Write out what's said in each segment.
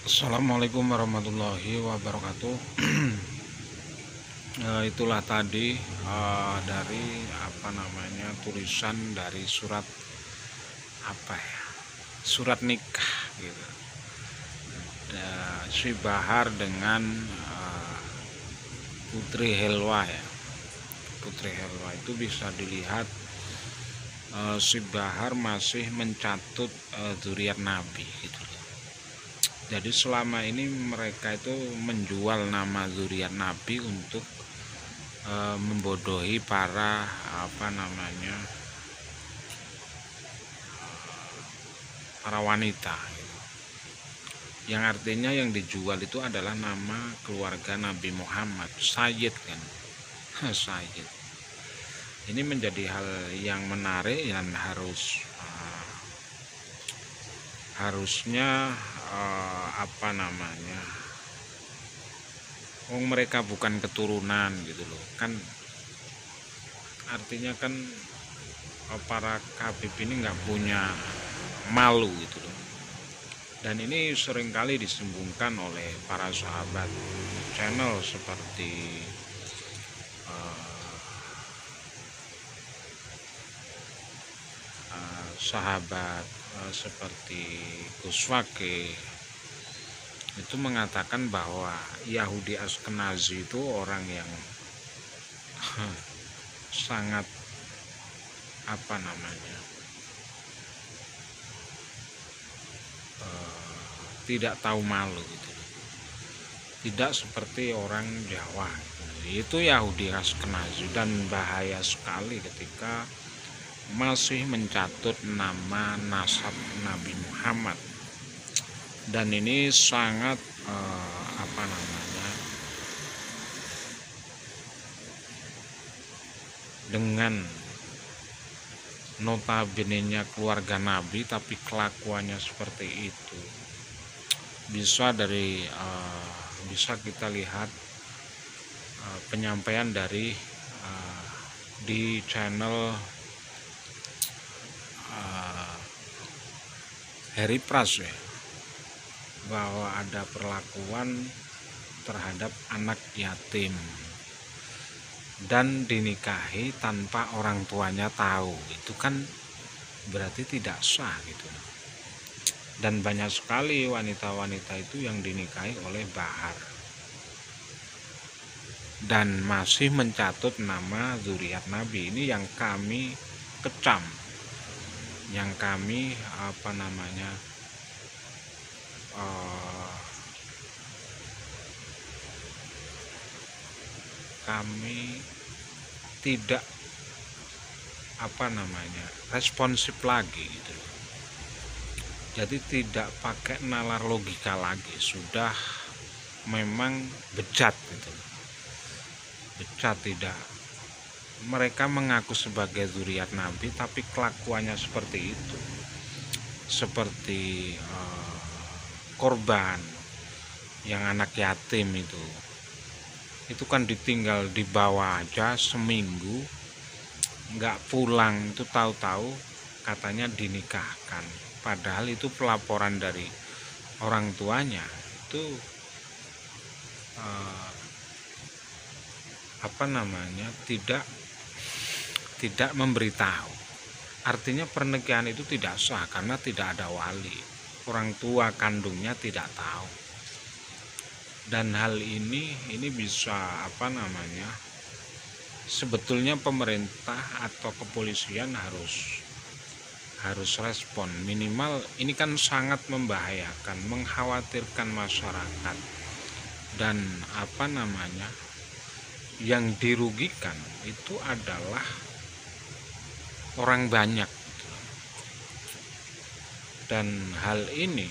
Assalamualaikum warahmatullahi wabarakatuh. Itulah tadi dari tulisan dari surat surat nikah gitu. Si Bahar dengan Putri Helwa ya. Putri Helwa itu bisa dilihat si Bahar masih mencatut dzurriyyat Nabi gitu. Jadi selama ini mereka itu menjual nama dzurriyyat Nabi untuk membodohi para para wanita gitu. Yang artinya yang dijual itu adalah nama keluarga Nabi Muhammad, Sayyid kan. Sayyid. Ini menjadi hal yang menarik dan harusnya mereka bukan keturunan gitu loh kan, artinya kan para Habib ini nggak punya malu gitu loh. Dan ini seringkali disembungkan oleh para sahabat channel seperti sahabat seperti Gus Fakih itu mengatakan bahwa Yahudi Ashkenazi itu orang yang sangat tidak tahu malu gitu. Tidak seperti orang Jawa gitu. Itu Yahudi Ashkenazi, dan bahaya sekali ketika masih mencatut nama nasab Nabi Muhammad. Dan ini sangat dengan notabene-nya keluarga Nabi tapi kelakuannya seperti itu. Bisa kita lihat penyampaian dari di channel Harry Pras ya, bahwa ada perlakuan terhadap anak yatim dan dinikahi tanpa orang tuanya tahu. Itu kan berarti tidak sah gitu. Dan banyak sekali wanita-wanita itu yang dinikahi oleh Bahar dan masih mencatut nama dzurriyyat Nabi. Ini yang kami kecam, yang kami kami tidak responsif lagi gitu loh. Jadi tidak pakai nalar logika lagi, sudah memang bejat gitu loh. Bejat. Tidak, mereka mengaku sebagai dzurriyyat Nabi tapi kelakuannya seperti itu, seperti korban yang anak yatim itu kan ditinggal di bawah aja seminggu nggak pulang, itu tahu-tahu katanya dinikahkan, padahal itu pelaporan dari orang tuanya itu tidak memberitahu. Artinya pernikahan itu tidak sah karena tidak ada wali, orang tua kandungnya tidak tahu. Dan hal ini bisa sebetulnya pemerintah atau kepolisian harus respon. Minimal ini kan sangat membahayakan, mengkhawatirkan masyarakat, dan yang dirugikan itu adalah orang banyak. Dan hal ini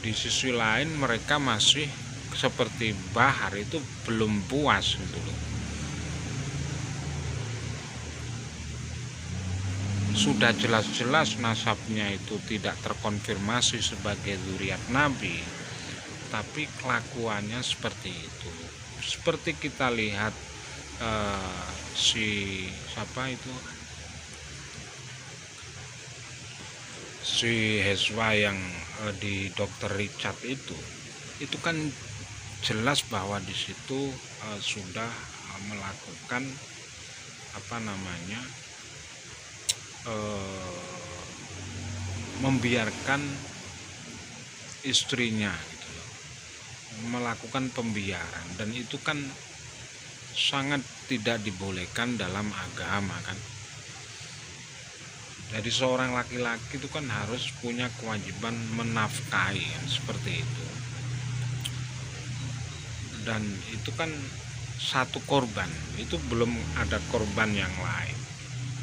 di sisi lain mereka masih seperti Bahar itu belum puas gitu loh. Sudah jelas-jelas nasabnya itu tidak terkonfirmasi sebagai dzurriyyat Nabi, tapi kelakuannya seperti itu. Seperti kita lihat si Heswa yang di Dokter Richard itu kan jelas bahwa di situ sudah melakukan apa namanya membiarkan istrinya gitu loh, melakukan pembiaran, dan itu kan sangat tidak dibolehkan dalam agama kan. Jadi seorang laki-laki itu kan harus punya kewajiban menafkahi kan, seperti itu. Dan itu kan satu korban, itu belum ada korban yang lain.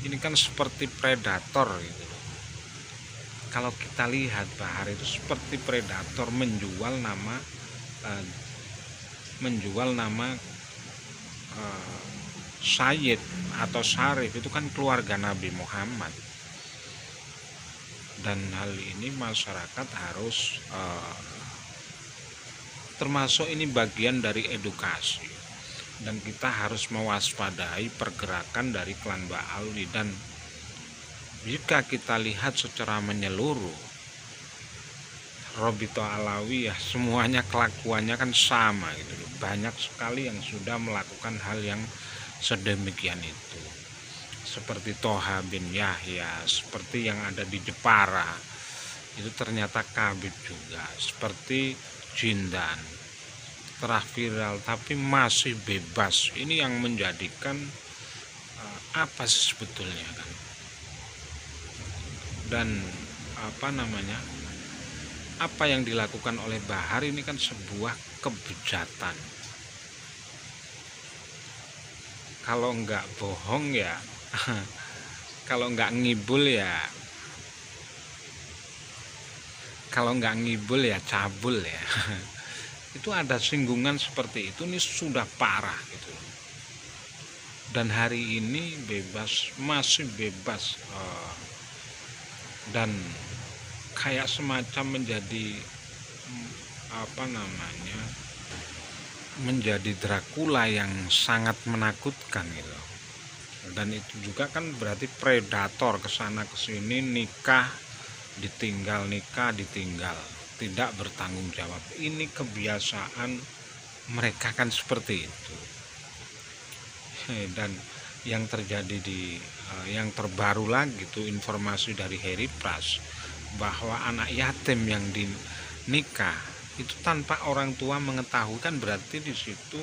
Ini kan seperti predator gitu loh. Kalau kita lihat Bahar itu seperti predator menjual nama Sayyid atau Syarif, itu kan keluarga Nabi Muhammad. Dan hal ini masyarakat harus termasuk ini bagian dari edukasi, dan kita harus mewaspadai pergerakan dari klan Ba'alwi. Dan jika kita lihat secara menyeluruh, Robito Alawiyah semuanya kelakuannya kan sama gitu. Banyak sekali yang sudah melakukan hal yang sedemikian itu, seperti Toha bin Yahya, seperti yang ada di Jepara itu ternyata kabib juga, seperti Jindan telah viral tapi masih bebas. Ini yang menjadikan apa sih sebetulnya kan. Dan apa yang dilakukan oleh Bahar ini kan sebuah kebejatan. Kalau enggak bohong ya kalau enggak ngibul ya cabul ya. Itu ada singgungan seperti itu, ini sudah parah gitu. Dan hari ini masih bebas, dan kayak semacam menjadi Dracula yang sangat menakutkan gitu. Dan itu juga kan berarti predator, kesana kesini, nikah ditinggal, tidak bertanggung jawab. Ini kebiasaan mereka kan seperti itu. Dan yang terjadi yang terbaru lagi itu informasi dari Heri Pras bahwa anak yatim yang dinikah itu tanpa orang tua mengetahui, kan berarti di situ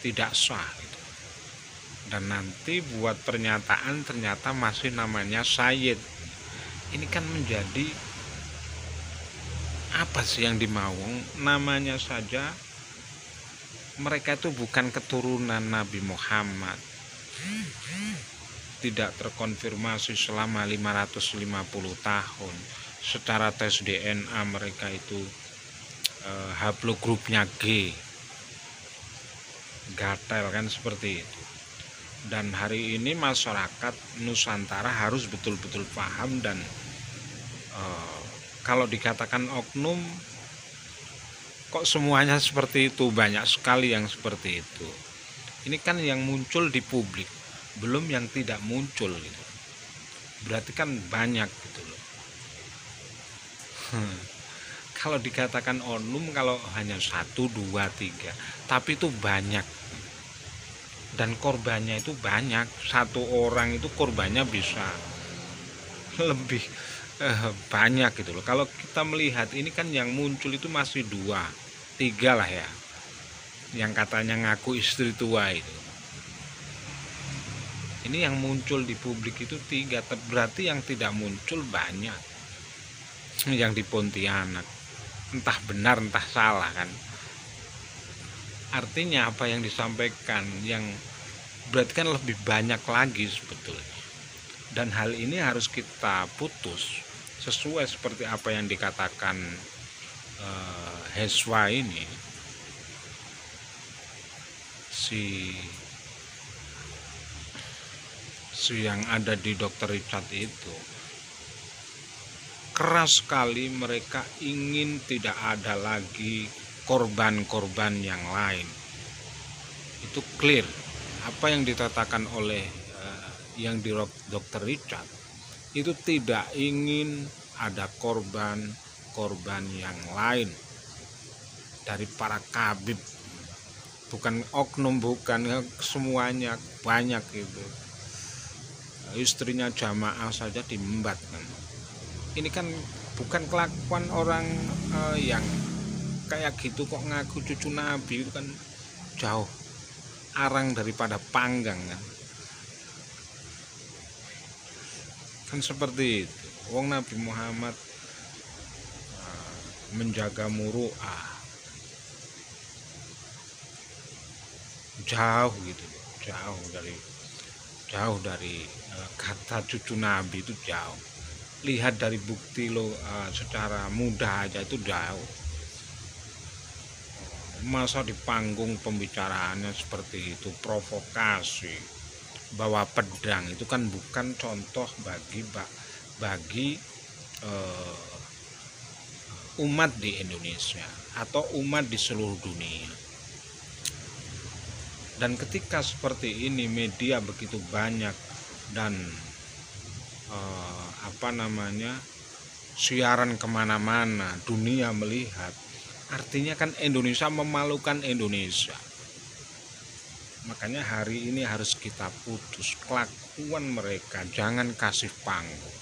tidak sah gitu. Dan nanti buat pernyataan ternyata masih namanya Sayyid. Ini kan menjadi apa sih yang dimau? Namanya saja mereka itu bukan keturunan Nabi Muhammad, tidak terkonfirmasi selama 550 tahun. Secara tes DNA mereka itu haplogrupnya G, gatel kan, seperti itu. Dan hari ini masyarakat Nusantara harus betul-betul paham. Dan kalau dikatakan oknum, kok semuanya seperti itu? Banyak sekali yang seperti itu. Ini kan yang muncul di publik, belum yang tidak muncul gitu. Berarti kan banyak gitu loh. Kalau dikatakan oknum kalau hanya 1, 2, 3, tapi itu banyak. Dan korbannya itu banyak. Satu orang itu korbannya bisa lebih banyak gitu loh. Kalau kita melihat ini kan yang muncul itu masih 2, 3 lah ya, yang katanya ngaku istri tua itu. Ini yang muncul di publik itu 3, berarti yang tidak muncul banyak. Yang di Pontianak entah benar entah salah kan. Artinya apa yang disampaikan yang berarti kan lebih banyak lagi sebetulnya. Dan hal ini harus kita putus sesuai seperti apa yang dikatakan Heswa ini, si yang ada di Dokter Richard itu. Keras sekali mereka ingin tidak ada lagi korban-korban yang lain. Itu clear apa yang dikatakan oleh yang di Dokter Richard. Itu tidak ingin ada korban korban yang lain dari para kabib, bukan oknum, bukan semuanya, banyak itu. Istrinya jamaah saja diembat kan. Ini kan bukan kelakuan orang yang kayak gitu kok ngaku cucu Nabi, itu kan jauh arang daripada panggang kan seperti itu. Wong Nabi Muhammad menjaga muru'ah jauh gitu, jauh dari kata cucu Nabi itu jauh. Lihat dari bukti lo secara mudah aja itu jauh. Masa di panggung pembicaraannya seperti itu, provokasi, bawa pedang, itu kan bukan contoh bagi umat di Indonesia atau umat di seluruh dunia. Dan ketika seperti ini media begitu banyak dan siaran kemana-mana, dunia melihat, artinya kan Indonesia memalukan Indonesia. Makanya hari ini harus kita putus kelakuan mereka, jangan kasih panggung.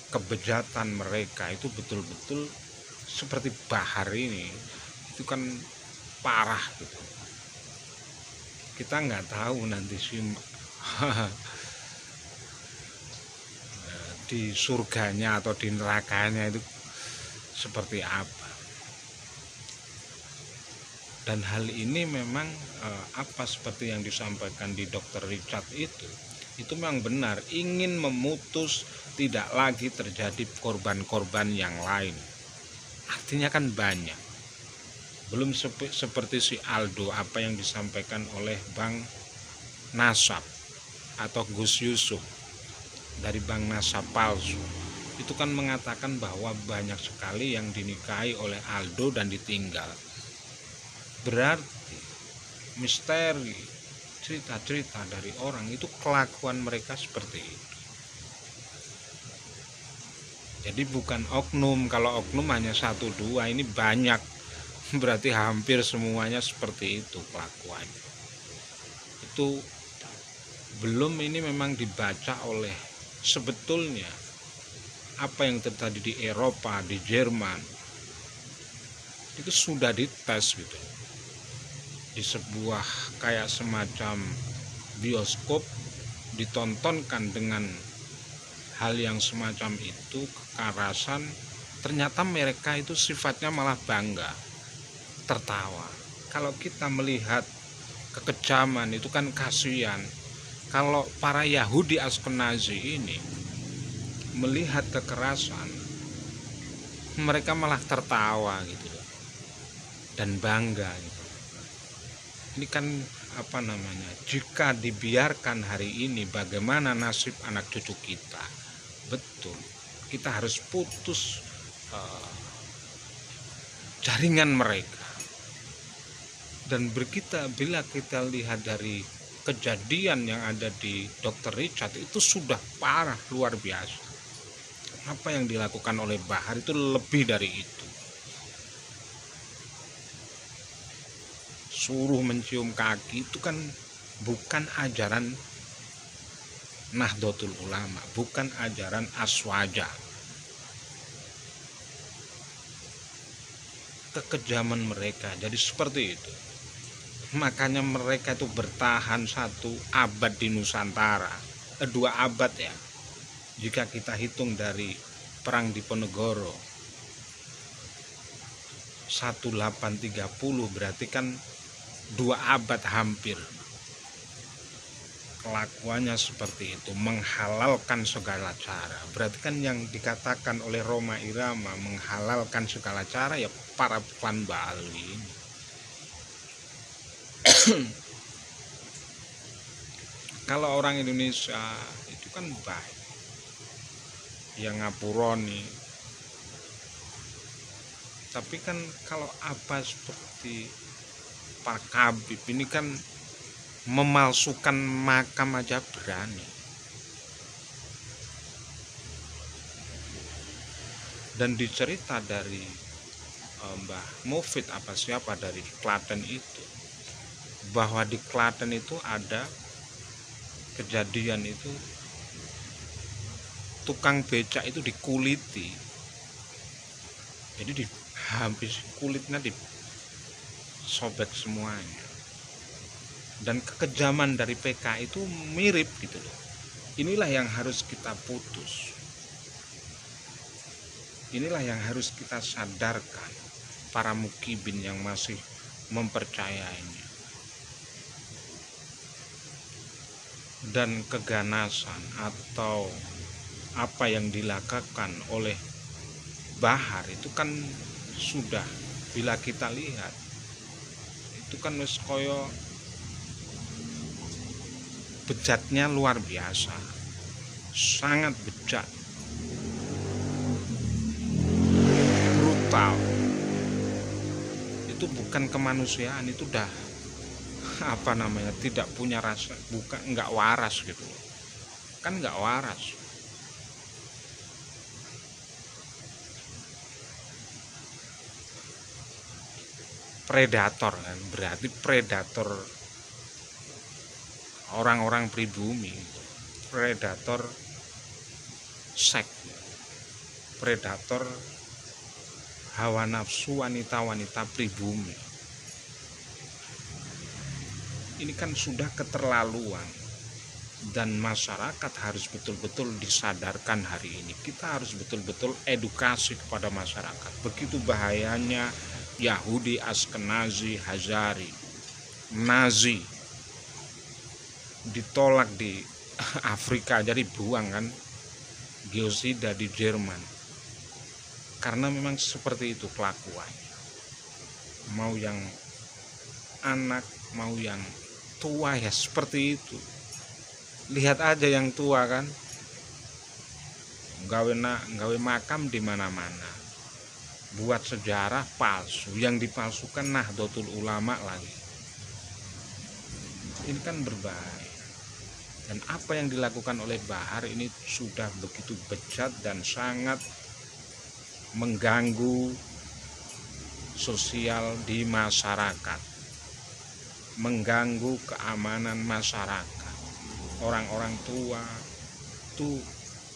Kebejatan mereka itu betul-betul seperti Bahar ini, itu kan parah gitu. Kita nggak tahu nanti sih di surganya atau di nerakanya itu seperti apa. Dan hal ini memang seperti yang disampaikan di Dr. Richard itu memang benar, ingin memutus tidak lagi terjadi korban-korban yang lain. Artinya kan banyak. Belum seperti si Aldo, apa yang disampaikan oleh Bang Nasab atau Gus Yusuf dari Bang Nasab palsu. Itu kan mengatakan bahwa banyak sekali yang dinikahi oleh Aldo dan ditinggal. Berarti misteri, cerita-cerita dari orang itu kelakuan mereka seperti itu. Jadi bukan oknum, kalau oknum hanya 1-2, ini banyak. Berarti hampir semuanya seperti itu kelakuannya. Itu belum ini memang dibaca oleh sebetulnya apa yang terjadi di Eropa, di Jerman, itu sudah dites gitu. Di sebuah kayak semacam bioskop ditontonkan dengan hal yang semacam itu, kekerasan, ternyata mereka itu sifatnya malah bangga, tertawa. Kalau kita melihat kekejaman itu kan kasihan. Kalau para Yahudi Askenazi ini melihat kekerasan, mereka malah tertawa gitu dan bangga gitu. Ini kan jika dibiarkan hari ini, bagaimana nasib anak cucu kita? Betul, kita harus putus jaringan mereka. Dan bila kita lihat dari kejadian yang ada di Dr. Richard, itu sudah parah, luar biasa. Apa yang dilakukan oleh Bahar itu lebih dari itu. Suruh mencium kaki itu kan bukan ajaran Nahdlatul Ulama, bukan ajaran Aswaja. Kekejaman mereka jadi seperti itu. Makanya mereka itu bertahan 1 abad di Nusantara, 2 abad ya. Jika kita hitung dari perang Diponegoro 1830, berarti kan 2 abad hampir. Kelakuannya seperti itu, menghalalkan segala cara. Berarti kan yang dikatakan oleh Rhoma Irama menghalalkan segala cara ya para Klan Bali ini. Kalau orang Indonesia itu kan baik, yang ngapuroni. Tapi kan kalau seperti Pak Habib ini kan memalsukan makam aja berani. Dan dicerita dari Mbah Mufid apa siapa dari Klaten itu, bahwa di Klaten itu ada kejadian itu tukang becak itu dikuliti, jadi habis kulitnya disobek semuanya. Dan kekejaman dari PK itu mirip gitu loh. Inilah yang harus kita putus, inilah yang harus kita sadarkan para mukibin yang masih mempercayainya. Dan keganasan atau apa yang dilakukan oleh Bahar itu kan sudah, bila kita lihat itu kan wis koyo bejatnya luar biasa, sangat bejat, brutal. Itu bukan kemanusiaan, itu udah tidak punya rasa, bukan, nggak waras gitu, kan nggak waras. Predator kan, berarti predator orang-orang pribumi, predator seks, predator hawa nafsu wanita-wanita pribumi. Ini kan sudah keterlaluan, dan masyarakat harus betul-betul disadarkan hari ini. Kita harus betul-betul edukasi kepada masyarakat. Begitu bahayanya Yahudi, Askenazi, Hazari, Nazi, ditolak di Afrika, jadi buang kan, geosida di Jerman, karena memang seperti itu kelakuannya. Mau yang anak, mau yang tua ya seperti itu. Lihat aja yang tua kan, gawe makam di mana-mana, buat sejarah palsu, yang dipalsukan Nahdlatul Ulama lagi. Ini kan berbahaya. Dan apa yang dilakukan oleh Bahar ini sudah begitu bejat dan sangat mengganggu sosial di masyarakat, mengganggu keamanan masyarakat. Orang-orang tua itu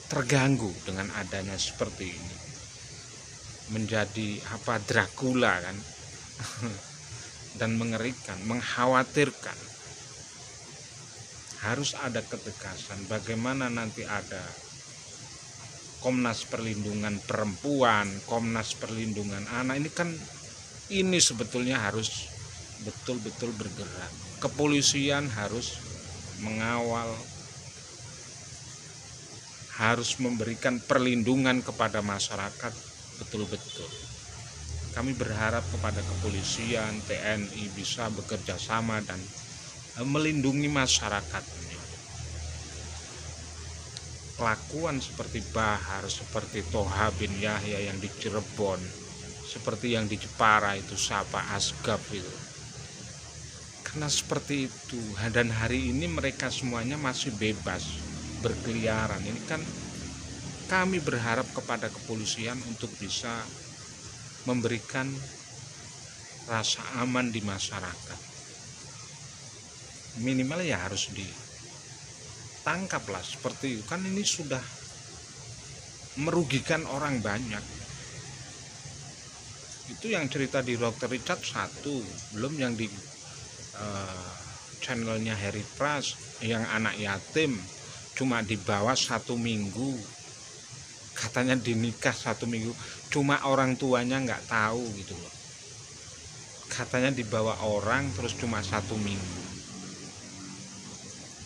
terganggu dengan adanya seperti ini, menjadi Dracula kan. Dan mengerikan, mengkhawatirkan. Harus ada ketegasan. Bagaimana nanti ada Komnas Perlindungan Perempuan, Komnas Perlindungan Anak, ini sebetulnya harus betul-betul bergerak. Kepolisian harus mengawal, harus memberikan perlindungan kepada masyarakat betul-betul. Kami berharap kepada kepolisian, TNI bisa bekerja sama dan melindungi masyarakatnya. Kelakuan seperti Bahar, seperti Toha bin Yahya yang di Cirebon, seperti yang di Jepara itu Sapa Asgaf itu, karena seperti itu. Dan hari ini mereka semuanya masih bebas berkeliaran. Ini kan kami berharap kepada kepolisian untuk bisa memberikan rasa aman di masyarakat. Minimal ya harus ditangkap lah seperti itu. Kan ini sudah merugikan orang banyak. Itu yang cerita di Dr. Richard 1, belum yang di channelnya Harry Pras yang anak yatim cuma dibawa 1 minggu, katanya dinikah 1 minggu, cuma orang tuanya nggak tahu gitu loh. Katanya dibawa orang terus cuma 1 minggu.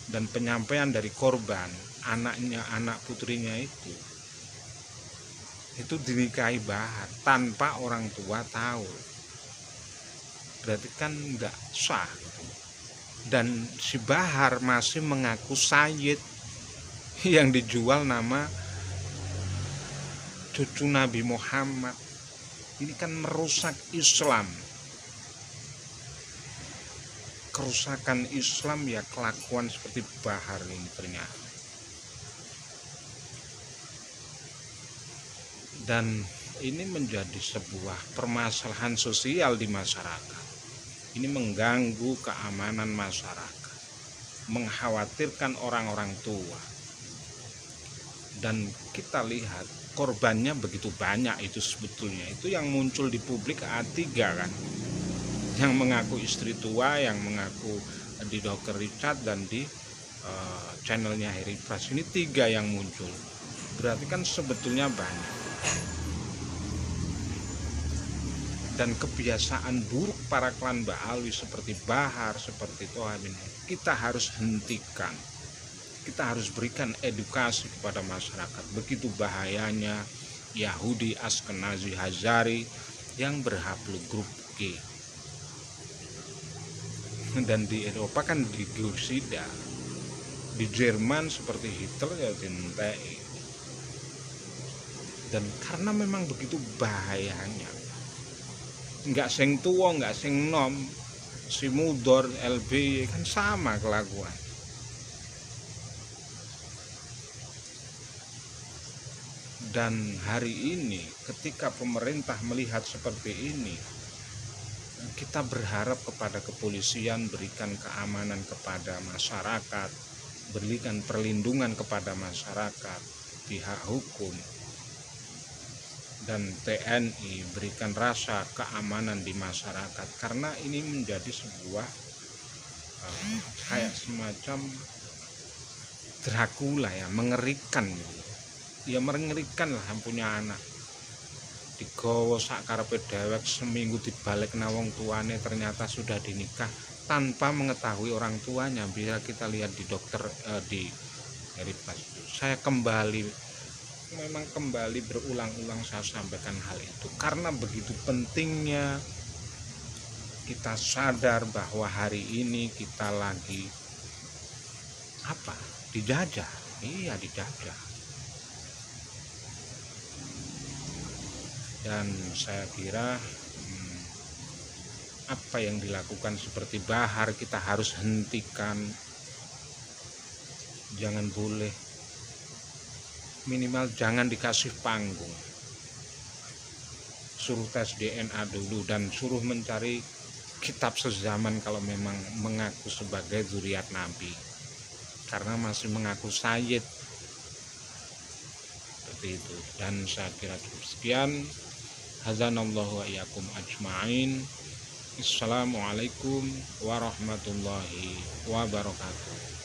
Dan penyampaian dari korban, anak putrinya itu dinikahi Bahar tanpa orang tua tahu. Berarti kan nggak sah gitu. Dan si Bahar masih mengaku Sayyid yang dijual nama cucu Nabi Muhammad. Ini kan merusak Islam. Kerusakan Islam ya kelakuan seperti Bahar ini ternyata. Dan ini menjadi sebuah permasalahan sosial di masyarakat. Ini mengganggu keamanan masyarakat, mengkhawatirkan orang-orang tua. Dan kita lihat korbannya begitu banyak itu sebetulnya. Itu yang muncul di publik A3 kan. Yang mengaku istri tua, yang mengaku di Dr. Richard, dan di channelnya Heri Pras. Ini 3 yang muncul. Berarti kan sebetulnya banyak. Dan kebiasaan buruk para klan Ba'alwi seperti Bahar, seperti Toha bin kita harus hentikan. Kita harus berikan edukasi kepada masyarakat. Begitu bahayanya Yahudi, Askenazi, Hazari yang berhablu grup G. Dan di Eropa kan di Geosida, di Jerman seperti Hitler ya dintai. Dan karena memang begitu bahayanya, nggak sing tua, nggak sing nom, si mudor, LB kan sama kelakuan. Dan hari ini ketika pemerintah melihat seperti ini, kita berharap kepada kepolisian berikan keamanan kepada masyarakat, berikan perlindungan kepada masyarakat, pihak hukum, dan TNI berikan rasa keamanan di masyarakat, karena ini menjadi sebuah kayak semacam Dracula ya, mengerikan ya, mengerikan lah punya anak digowo sak karepe dewek, seminggu dibalik nawong tuane ternyata sudah dinikah tanpa mengetahui orang tuanya. Bila kita lihat di dokter di Heri Pras, saya memang kembali berulang-ulang saya sampaikan hal itu, karena begitu pentingnya kita sadar bahwa hari ini kita lagi dijajah. Iya, dijajah. Dan saya kira apa yang dilakukan seperti Bahar kita harus hentikan. Jangan boleh, minimal jangan dikasih panggung. Suruh tes DNA dulu dan suruh mencari kitab sezaman kalau memang mengaku sebagai zuriat Nabi, karena masih mengaku sayyid seperti itu. Dan saya kira cukup sekian. Hazanallahu wa iyyakum ajma'in. Assalamualaikum warahmatullahi wabarakatuh.